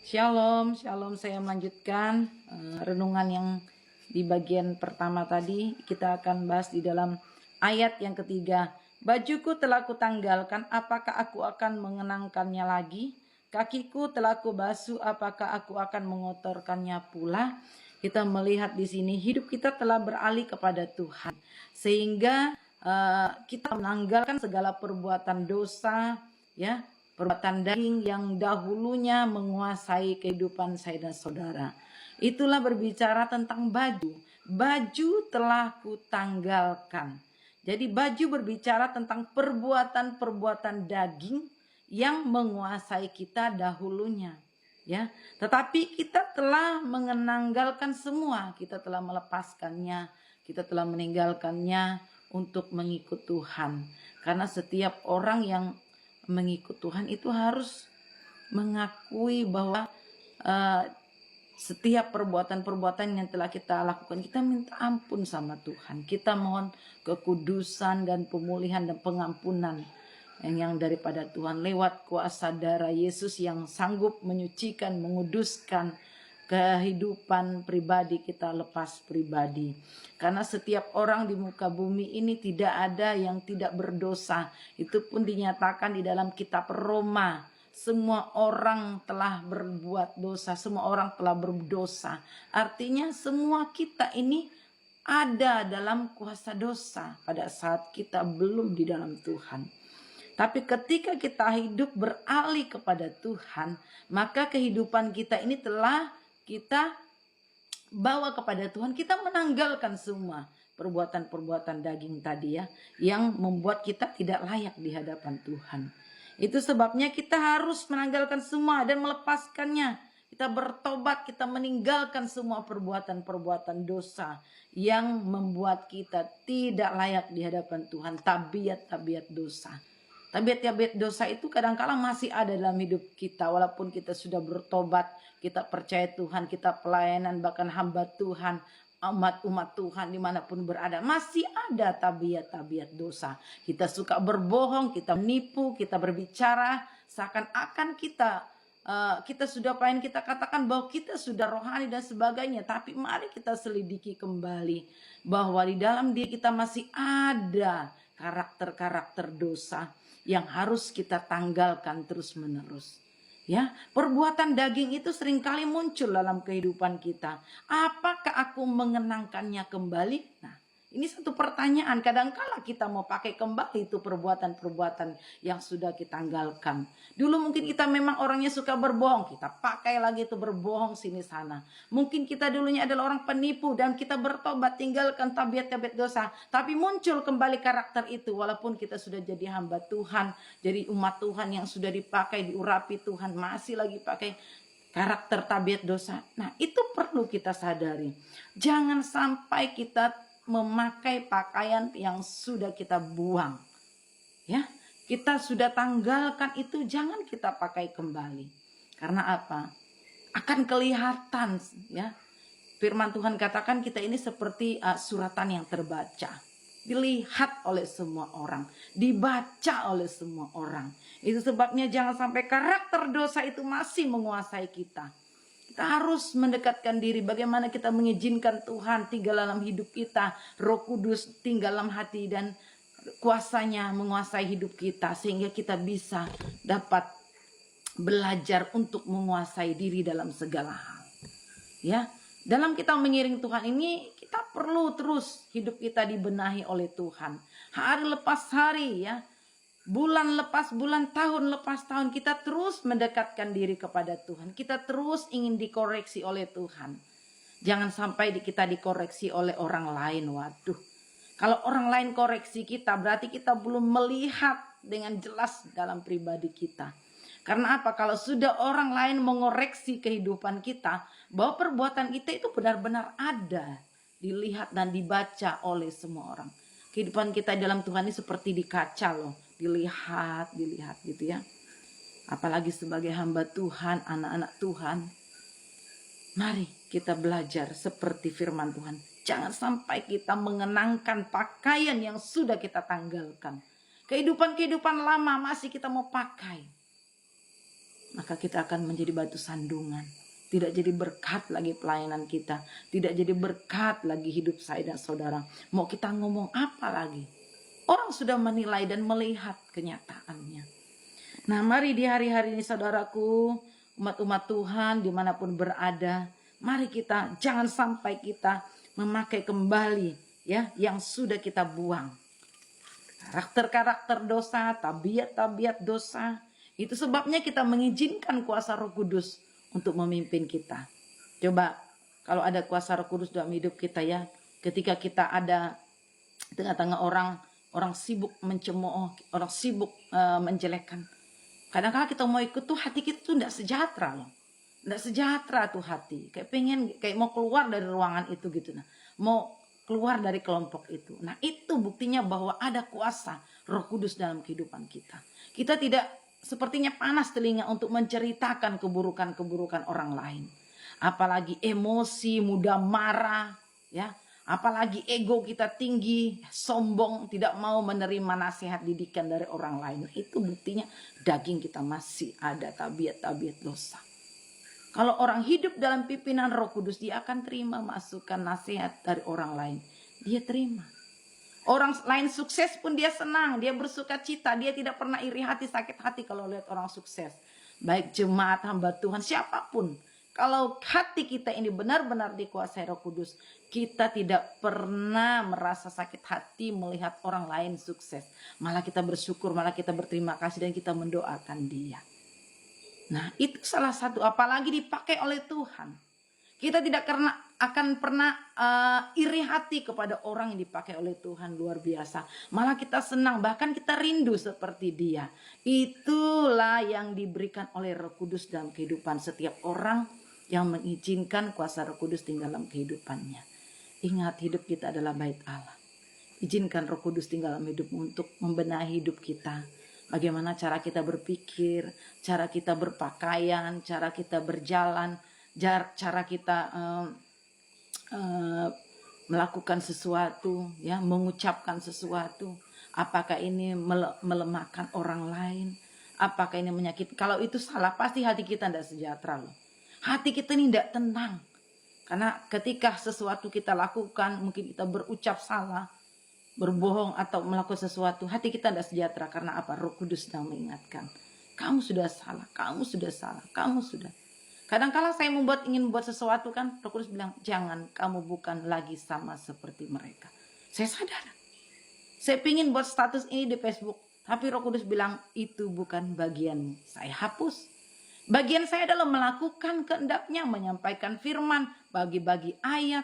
Shalom, shalom. Saya melanjutkan renungan yang di bagian pertama tadi. Kita akan bahas di dalam ayat yang ketiga. Bajuku telah kutanggalkan, apakah aku akan mengenangkannya lagi? Kakiku telah kubasuh, apakah aku akan mengotorkannya pula? Kita melihat di sini hidup kita telah beralih kepada Tuhan, sehingga kita menanggalkan segala perbuatan dosa, ya, perbuatan daging yang dahulunya menguasai kehidupan saya dan saudara. Itulah berbicara tentang baju. Baju telah kutanggalkan. Jadi baju berbicara tentang perbuatan-perbuatan daging yang menguasai kita dahulunya. Ya, tetapi kita telah mengenanggalkan semua, kita telah melepaskannya, kita telah meninggalkannya untuk mengikut Tuhan. Karena setiap orang yang mengikut Tuhan itu harus mengakui bahwa setiap perbuatan-perbuatan yang telah kita lakukan, kita minta ampun sama Tuhan. Kita mohon kekudusan dan pemulihan dan pengampunan yang daripada Tuhan lewat kuasa darah Yesus yang sanggup menyucikan, menguduskan kehidupan pribadi kita lepas pribadi. Karena setiap orang di muka bumi ini tidak ada yang tidak berdosa. Itu pun dinyatakan di dalam kitab Roma. Semua orang telah berbuat dosa, semua orang telah berdosa. Artinya semua kita ini ada dalam kuasa dosa pada saat kita belum di dalam Tuhan. Tapi ketika kita hidup beralih kepada Tuhan, maka kehidupan kita ini telah kita bawa kepada Tuhan. Kita menanggalkan semua perbuatan-perbuatan daging tadi ya, yang membuat kita tidak layak di hadapan Tuhan. Itu sebabnya kita harus menanggalkan semua dan melepaskannya. Kita bertobat, kita meninggalkan semua perbuatan-perbuatan dosa yang membuat kita tidak layak di hadapan Tuhan. Tabiat-tabiat dosa. Tabiat-tabiat dosa itu kadang-kala masih ada dalam hidup kita. Walaupun kita sudah bertobat, kita percaya Tuhan, kita pelayanan, bahkan hamba Tuhan, umat Tuhan dimanapun berada, masih ada tabiat-tabiat dosa. Kita suka berbohong, kita menipu, kita berbicara seakan-akan kita sudah pengen kita katakan bahwa kita sudah rohani dan sebagainya. Tapi mari kita selidiki kembali bahwa di dalam diri kita masih ada karakter-karakter dosa yang harus kita tanggalkan terus-menerus. Ya, perbuatan daging itu seringkali muncul dalam kehidupan kita. Apakah aku mengenangkannya kembali? Nah, ini satu pertanyaan. Kadang-kala kita mau pakai kembali itu perbuatan-perbuatan yang sudah kita tanggalkan. Dulu mungkin kita memang orangnya suka berbohong. Kita pakai lagi itu berbohong sini sana. Mungkin kita dulunya adalah orang penipu dan kita bertobat tinggalkan tabiat-tabiat dosa. Tapi muncul kembali karakter itu walaupun kita sudah jadi hamba Tuhan. Jadi umat Tuhan yang sudah dipakai, diurapi Tuhan. Masih lagi pakai karakter tabiat dosa. Nah, itu perlu kita sadari. Jangan sampai kita memakai pakaian yang sudah kita buang. Ya, kita sudah tanggalkan itu, jangan kita pakai kembali. Karena apa? Akan kelihatan ya. Firman Tuhan katakan kita ini seperti suratan yang terbaca. Dilihat oleh semua orang, dibaca oleh semua orang. Itu sebabnya jangan sampai karakter dosa itu masih menguasai kita. Kita harus mendekatkan diri bagaimana kita mengizinkan Tuhan tinggal dalam hidup kita. Roh Kudus tinggal dalam hati dan kuasanya menguasai hidup kita. Sehingga kita bisa dapat belajar untuk menguasai diri dalam segala hal. Ya, dalam kita mengiring Tuhan ini kita perlu terus hidup kita dibenahi oleh Tuhan. Hari lepas hari ya. Bulan lepas bulan, tahun lepas tahun kita terus mendekatkan diri kepada Tuhan. Kita terus ingin dikoreksi oleh Tuhan. Jangan sampai kita dikoreksi oleh orang lain. Waduh. Kalau orang lain koreksi kita berarti kita belum melihat dengan jelas dalam pribadi kita. Karena apa? Kalau sudah orang lain mengoreksi kehidupan kita, bahwa perbuatan kita itu benar-benar ada, dilihat dan dibaca oleh semua orang. Kehidupan kita dalam Tuhan ini seperti di kaca loh. Dilihat gitu ya. Apalagi sebagai hamba Tuhan, anak-anak Tuhan. Mari kita belajar seperti firman Tuhan. Jangan sampai kita mengenangkan pakaian yang sudah kita tanggalkan. Kehidupan-kehidupan lama masih kita mau pakai. maka kita akan menjadi batu sandungan. Tidak jadi berkat lagi pelayanan kita. Tidak jadi berkat lagi hidup saya dan saudara. Mau kita ngomong apa lagi? Orang sudah menilai dan melihat kenyataannya. Nah, mari di hari-hari ini saudaraku, umat-umat Tuhan dimanapun berada, mari kita jangan sampai kita memakai kembali ya yang sudah kita buang. Karakter-karakter dosa, tabiat-tabiat dosa. Itu sebabnya kita mengizinkan kuasa Roh Kudus untuk memimpin kita. Coba kalau ada kuasa Roh Kudus dalam hidup kita ya, ketika kita ada tengah-tengah orang sibuk mencemooh, orang sibuk menjelekkan. Kadang-kadang kita mau ikut tuh hati kita tuh tidak sejahtera loh. Tidak sejahtera tuh hati. Kayak mau keluar dari ruangan itu gitu. Nah, mau keluar dari kelompok itu. Nah, itu buktinya bahwa ada kuasa Roh Kudus dalam kehidupan kita. Kita tidak sepertinya panas telinga untuk menceritakan keburukan-keburukan orang lain. Apalagi emosi, mudah marah, ya. Apalagi ego kita tinggi, sombong, tidak mau menerima nasihat didikan dari orang lain. Itu buktinya daging kita masih ada tabiat-tabiat dosa. Kalau orang hidup dalam pimpinan Roh Kudus, dia akan terima masukan nasihat dari orang lain. Dia terima. Orang lain sukses pun dia senang, dia bersuka cita, dia tidak pernah iri hati, sakit hati kalau lihat orang sukses. Baik jemaat, hamba Tuhan, siapapun. Kalau hati kita ini benar-benar dikuasai Roh Kudus, kita tidak pernah merasa sakit hati melihat orang lain sukses. Malah kita bersyukur, malah kita berterima kasih dan kita mendoakan dia. Nah, itu salah satu, apalagi dipakai oleh Tuhan. Kita tidak akan pernah iri hati kepada orang yang dipakai oleh Tuhan, luar biasa. Malah kita senang, bahkan kita rindu seperti dia. Itulah yang diberikan oleh Roh Kudus dalam kehidupan setiap orang yang mengizinkan kuasa Roh Kudus tinggal dalam kehidupannya. Ingat, hidup kita adalah bait Allah. Izinkan Roh Kudus tinggal dalam hidupmu untuk membenahi hidup kita. Bagaimana cara kita berpikir, cara kita berpakaian, cara kita berjalan, cara kita melakukan sesuatu, ya, mengucapkan sesuatu. Apakah ini melemahkan orang lain? Apakah ini menyakiti? Kalau itu salah, pasti hati kita tidak sejahtera loh. Hati kita ini tidak tenang. Karena ketika sesuatu kita lakukan, mungkin kita berucap salah, berbohong atau melakukan sesuatu, hati kita tidak sejahtera. Karena apa? Roh Kudus sedang mengingatkan. Kamu sudah salah, kamu sudah salah, kamu sudah. Kadang-kala saya ingin membuat sesuatu kan, Roh Kudus bilang, jangan, kamu bukan lagi sama seperti mereka. Saya sadar. Saya ingin buat status ini di Facebook. Tapi Roh Kudus bilang, itu bukan bagianmu. Saya hapus. Bagian saya adalah melakukan kehendaknya, menyampaikan firman, bagi-bagi ayat.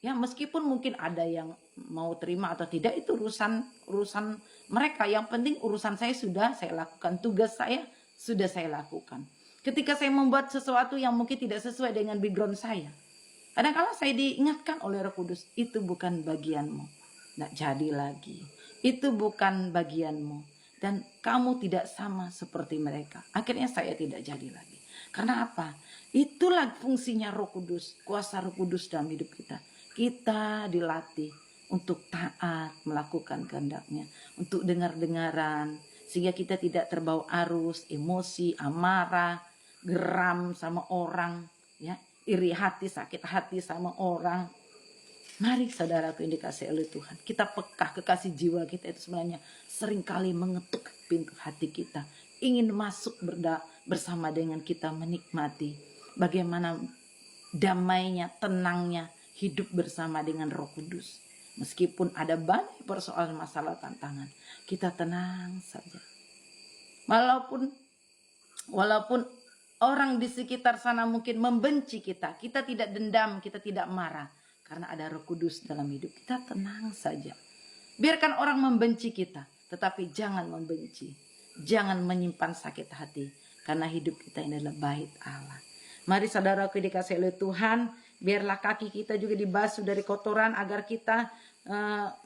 Ya, meskipun mungkin ada yang mau terima atau tidak, itu urusan mereka. Yang penting urusan saya sudah saya lakukan, tugas saya sudah saya lakukan. Ketika saya membuat sesuatu yang mungkin tidak sesuai dengan background saya, kadang-kadang saya diingatkan oleh Roh Kudus, itu bukan bagianmu, tidak jadi lagi. Itu bukan bagianmu. Dan kamu tidak sama seperti mereka. Akhirnya saya tidak jadi lagi. Karena apa? Itulah fungsinya Roh Kudus, kuasa Roh Kudus dalam hidup kita. Kita dilatih untuk taat, melakukan kehendaknya, untuk dengar-dengaran, sehingga kita tidak terbawa arus, emosi, amarah, geram sama orang, ya, iri hati, sakit hati sama orang. Mari saudaraku yang dikasihi oleh Tuhan, kita peka, kekasih jiwa kita itu sebenarnya seringkali mengetuk pintu hati kita, ingin masuk bersama dengan kita, menikmati bagaimana damainya, tenangnya hidup bersama dengan Roh Kudus. Meskipun ada banyak persoalan, masalah, tantangan, kita tenang saja. Walaupun orang di sekitar sana mungkin membenci kita, kita tidak dendam, kita tidak marah. Karena ada Roh Kudus dalam hidup kita, tenang saja. Biarkan orang membenci kita, tetapi jangan membenci. Jangan menyimpan sakit hati, karena hidup kita ini adalah bait Allah. Mari saudaraku dikasihi oleh Tuhan, biarlah kaki kita juga dibasuh dari kotoran, agar kita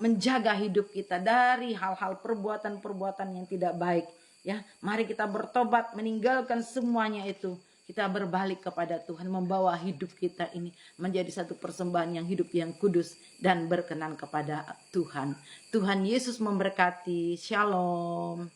menjaga hidup kita dari hal-hal perbuatan-perbuatan yang tidak baik. Ya, mari kita bertobat, meninggalkan semuanya itu. Kita berbalik kepada Tuhan, membawa hidup kita ini menjadi satu persembahan yang hidup, yang kudus dan berkenan kepada Tuhan. Tuhan Yesus memberkati. Shalom.